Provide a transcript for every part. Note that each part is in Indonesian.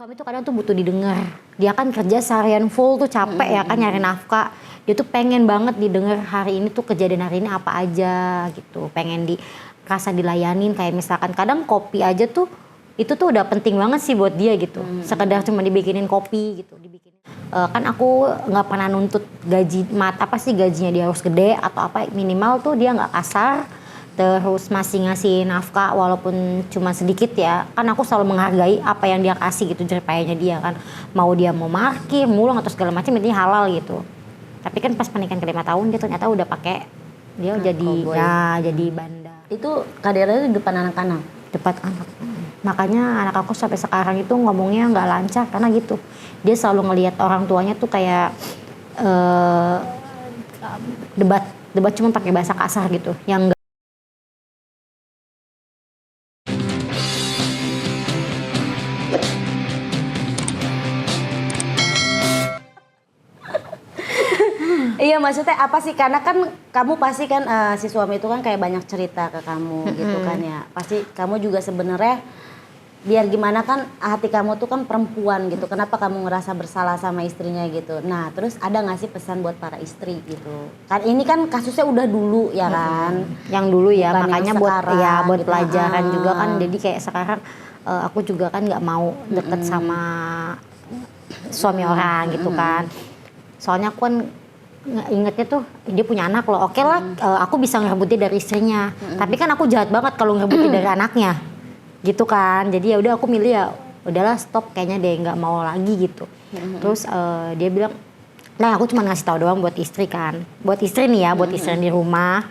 Suami tuh kadang tuh butuh didengar. Dia kan kerja seharian full tuh capek ya kan nyari nafkah. Dia tuh pengen banget didengar hari ini tuh kejadian hari ini apa aja gitu. Pengen rasa dilayanin kayak misalkan kadang kopi aja tuh itu tuh udah penting banget sih buat dia gitu. Sekedar cuma dibikinin kopi gitu, kan aku nggak pernah nuntut gajinya dia harus gede atau apa, minimal tuh dia nggak kasar. Terus masih ngasih nafkah walaupun cuma sedikit ya. Kan aku selalu menghargai apa yang dia kasih gitu, jeripayanya dia kan. Mau dia mau parkir, mulung atau segala macam intinya halal gitu. Tapi kan pas pernikahan ke-5 tahun dia ternyata udah pakai, dia jadi bandar. Itu kadernya di depan anak-anak? Depan anak. Makanya anak aku sampai sekarang itu ngomongnya nggak lancar karena gitu. Dia selalu ngelihat orang tuanya tuh kayak debat cuma pakai bahasa kasar gitu. Yang Iya, maksudnya apa sih? Karena kan kamu pasti kan si suami itu kan kayak banyak cerita ke kamu gitu kan ya. Pasti kamu juga sebenarnya biar gimana kan hati kamu tuh kan perempuan gitu. Kenapa kamu ngerasa bersalah sama istrinya gitu. Nah, terus ada gak sih pesan buat para istri gitu? Kan ini kan kasusnya udah dulu ya kan. Yang dulu ya, bukan makanya yang buat sekarang, buat gitu. pelajaran juga kan. Jadi kayak sekarang aku juga kan nggak mau deket sama suami orang gitu kan. Soalnya aku kan ingetnya tuh dia punya anak loh. Oke lah, aku bisa ngerebutin dari istrinya. Tapi kan aku jahat banget kalau ngerebutin dari anaknya, gitu kan. Jadi ya udah aku milih ya, udahlah stop kayaknya deh, nggak mau lagi gitu. Terus dia bilang, nah aku cuma ngasih tahu doang buat istri kan, buat istri nih ya, buat istri di rumah.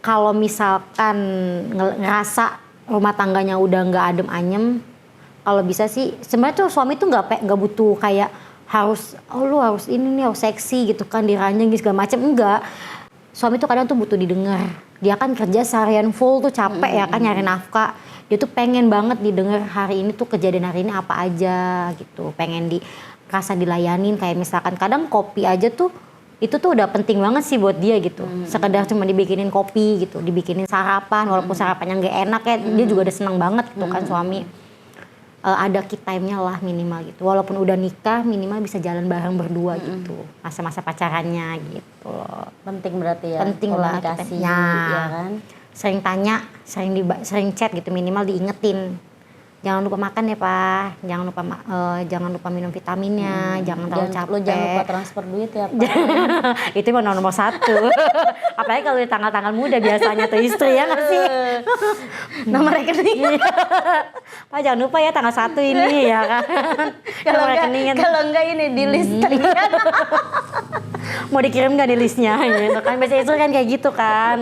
Kalau misalkan ngerasa rumah tangganya udah nggak adem anyem, kalau bisa sih sebenarnya tuh suami tuh nggak butuh kayak harus lu harus ini nih harus seksi gitu kan, diranjang segala macam, enggak. Suami tuh kadang tuh butuh didengar. Dia kan kerja seharian full tuh capek ya kan nyari nafkah. Dia tuh pengen banget didengar hari ini tuh kejadian hari ini apa aja gitu. Pengen rasa dilayanin kayak misalkan kadang kopi aja tuh itu tuh udah penting banget sih buat dia gitu. Sekedar cuma dibikinin kopi gitu, dibikinin sarapan walaupun sarapannya nggak enak ya, dia juga udah seneng banget gitu kan suami. Ada key time-nya lah minimal gitu. Walaupun udah nikah minimal bisa jalan bareng berdua gitu. Masa-masa pacarannya gitu. Penting berarti ya. Penting lah komunikasinya ya kan. Sering tanya, sering chat gitu, minimal diingetin. Jangan lupa makan ya Pak, jangan lupa minum vitaminnya, jangan terlalu capek. Lo jangan lupa transfer duit ya Pak. Itu mah nomor 1. Apalagi kalau di tanggal-tanggal muda biasanya tuh istri ya nggak sih? Nomor rekening. Pak jangan lupa ya tanggal 1 ini ya kan. Kalau enggak ini di list. Mau dikirim nggak di listnya gitu kan. Biasanya istri kan kayak gitu kan.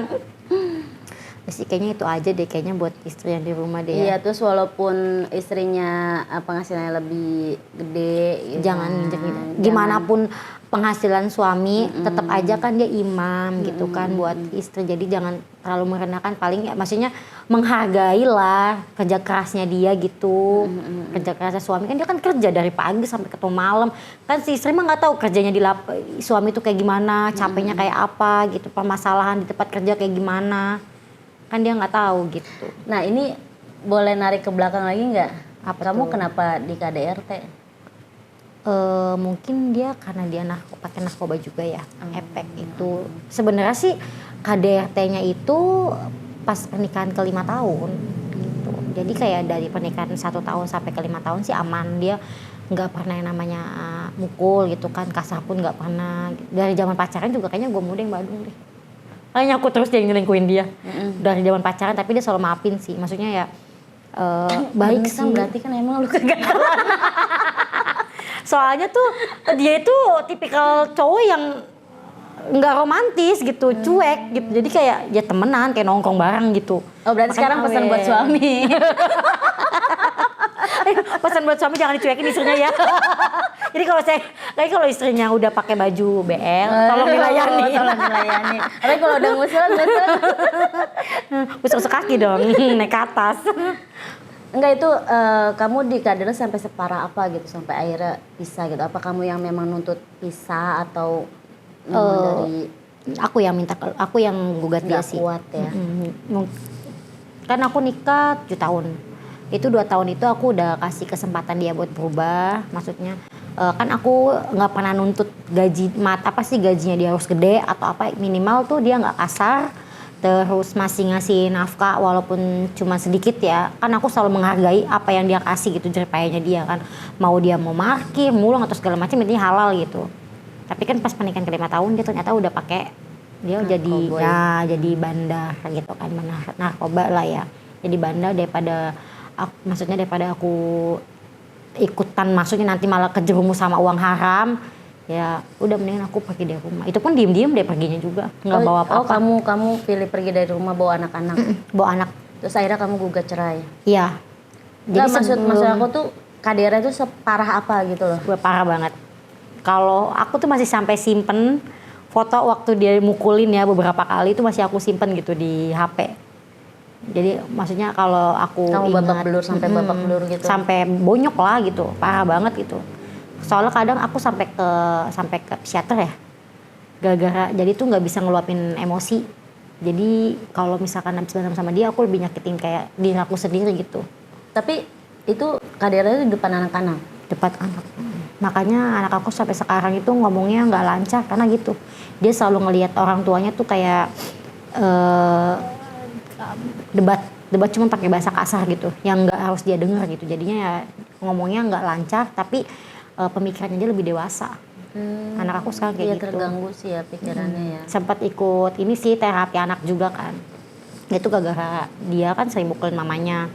Sih kayaknya itu aja deh kayaknya buat istri yang di rumah deh. Iya, terus walaupun istrinya penghasilannya lebih gede jangan gimana pun penghasilan suami tetap aja kan dia imam gitu kan buat istri. Jadi jangan terlalu merendahkan, paling ya maksudnya menghargai lah kerja kerasnya dia gitu. Kerja kerasnya suami kan dia kan kerja dari pagi sampai ketemu malam. Kan si istri mah nggak tahu kerjanya suami tuh kayak gimana, capeknya kayak apa gitu, permasalahan di tempat kerja kayak gimana. Kan dia nggak tahu gitu. Nah ini boleh narik ke belakang lagi nggak? Kamu tuh? kenapa di KDRT? Mungkin dia karena dia pakai narkoba juga ya. Efek itu sebenarnya sih KDRT-nya itu pas pernikahan ke-5 tahun gitu. Jadi kayak dari pernikahan 1 tahun sampai ke 5 tahun sih aman. Dia nggak pernah yang namanya mukul gitu kan, kasar pun nggak pernah. Dari zaman pacaran juga kayaknya gue muda yang Badung deh. Kayaknya aku terus yang nyelingkuhin dia dari zaman pacaran, tapi dia selalu maafin sih. Maksudnya ya baik sih. Berarti kan emang lu kegagalan. Soalnya tuh dia itu tipikal cowok yang nggak romantis gitu, cuek gitu. Jadi kayak ya temenan, kayak nongkrong bareng gitu. Oh berarti sekarang pesan buat suami. Pesan buat suami jangan dicuekin istrinya ya. Jadi kalau istrinya udah pakai baju BL, tolong dilayani. Tolong dilayani. Tapi kalau udah ngusul. Usuk kaki dong, naik ke atas. Enggak itu kamu di kader sampai separah apa gitu sampai akhirnya pisah gitu? Apa kamu yang memang nuntut pisah atau dari aku yang gugat dia sih. Kuat ya. Kan aku nikah 7 tahun. Itu 2 tahun itu aku udah kasih kesempatan dia buat berubah. Maksudnya kan aku nggak pernah nuntut gaji apa sih gajinya dia harus gede atau apa, minimal tuh dia nggak kasar, terus masih ngasih nafkah walaupun cuma sedikit ya. Kan aku selalu menghargai apa yang dia kasih gitu, jeripayanya dia kan. Mau dia mau parkir, mulung atau segala macam, intinya halal gitu. Tapi kan pas pernikahan ke-5 tahun dia ternyata udah pakai, dia jadi ya jadi bandar gitu kan, narkoba lah ya. Jadi bandar maksudnya daripada aku ikutan, maksudnya nanti malah kejerumus sama uang haram. Ya udah mendingan aku pergi dari rumah. Itu pun diem-diem dia perginya juga, nggak bawa apa-apa. Kamu pilih pergi dari rumah bawa anak-anak. Bawa anak. Terus akhirnya kamu gugat cerai. Iya. Jadi maksud aku tuh Kadera itu separah apa gitu loh. Gue parah banget. Kalau aku tuh masih sampai simpen foto waktu dia mukulin ya beberapa kali, itu masih aku simpen gitu di HP. Jadi maksudnya kalau aku kamu ingat, babak belur sampai babak belur gitu. Sampai bonyok lah gitu, parah banget gitu. Soalnya kadang aku sampai ke psikiater ya, gara-gara jadi tuh nggak bisa ngeluapin emosi. Jadi kalau misalkan habis berantem sama dia, aku lebih nyakitin kayak diri aku sendiri gitu. Tapi itu Kadera itu di depan anak-anak? Depan anak. Makanya anak aku sampai sekarang itu ngomongnya nggak lancar karena gitu. Dia selalu ngelihat orang tuanya tuh kayak debat cuma pakai bahasa kasar gitu, yang nggak harus dia dengar gitu. Jadinya ya ngomongnya nggak lancar, tapi pemikirannya dia lebih dewasa. Anak aku sekarang kayak gitu. Terganggu sih ya pikirannya ya. Sempat ikut ini sih terapi anak juga kan. Itu gara-gara dia kan sering mukulin mamanya.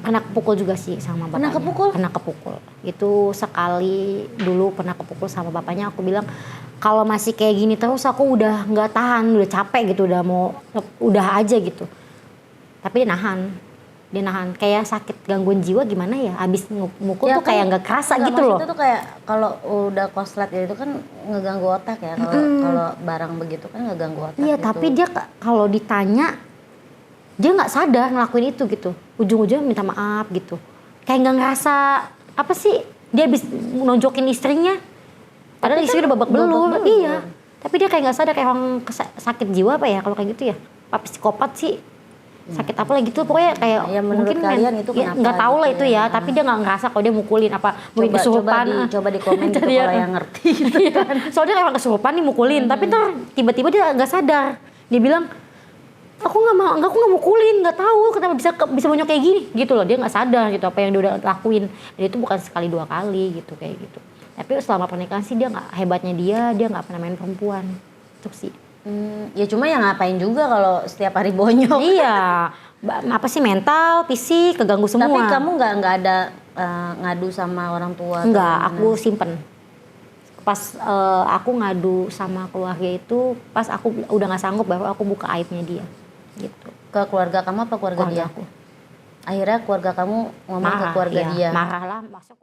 Pernah kepukul juga sih sama bapaknya. Pernah kepukul. Itu sekali dulu pernah kepukul sama bapaknya. Aku bilang kalau masih kayak gini terus aku udah nggak tahan, udah capek gitu, udah aja gitu. Tapi dia nahan, kayak sakit gangguan jiwa gimana ya, abis mukul ya, tuh kan, kayak nggak kerasa gitu loh. Itu tuh kayak kalau udah koslet ya itu kan ngeganggu otak ya, kalau barang begitu kan ngeganggu otak. Iya gitu. Tapi dia kalau ditanya dia nggak sadar ngelakuin itu gitu, ujung-ujungnya minta maaf gitu, kayak nggak ngerasa apa sih, dia abis nonjokin istrinya, padahal istrinya udah babak belur. Iya, tapi dia kayak nggak sadar, kayak orang sakit jiwa apa ya kalau kayak gitu ya, apa psikopat sih. Sakit apa lagi tuh pokoknya kayak ya, mungkin kalian itu ya, nggak tahu lah itu ya, tapi dia nggak ngerasa kalau dia mukulin apa mungkin kesurupan. Coba di komen gitu kalau yang ngerti gitu kan. Soalnya kayak orang kesurupan nih mukulin, tapi ntar tiba-tiba dia nggak sadar, dia bilang aku nggak mukulin, nggak tahu kenapa bisa bonyok kayak gini gitu loh. Dia nggak sadar gitu apa yang dia udah lakuin, dan itu bukan sekali 2 kali gitu kayak gitu. Tapi selama pernikahan sih dia nggak, hebatnya dia nggak pernah main perempuan itu sih. Ya cuma yang ngapain juga kalau setiap hari bonyok. Iya, apa sih, mental, fisik, keganggu semua. Tapi kamu nggak ada ngadu sama orang tua? Enggak, aku simpen. Pas aku ngadu sama keluarga itu, pas aku udah nggak sanggup, baru aku buka aibnya dia. Gitu. Ke keluarga kamu apa keluarga dia? Aku. Akhirnya keluarga kamu ngomong ke keluarga dia? Marah lah, maksudnya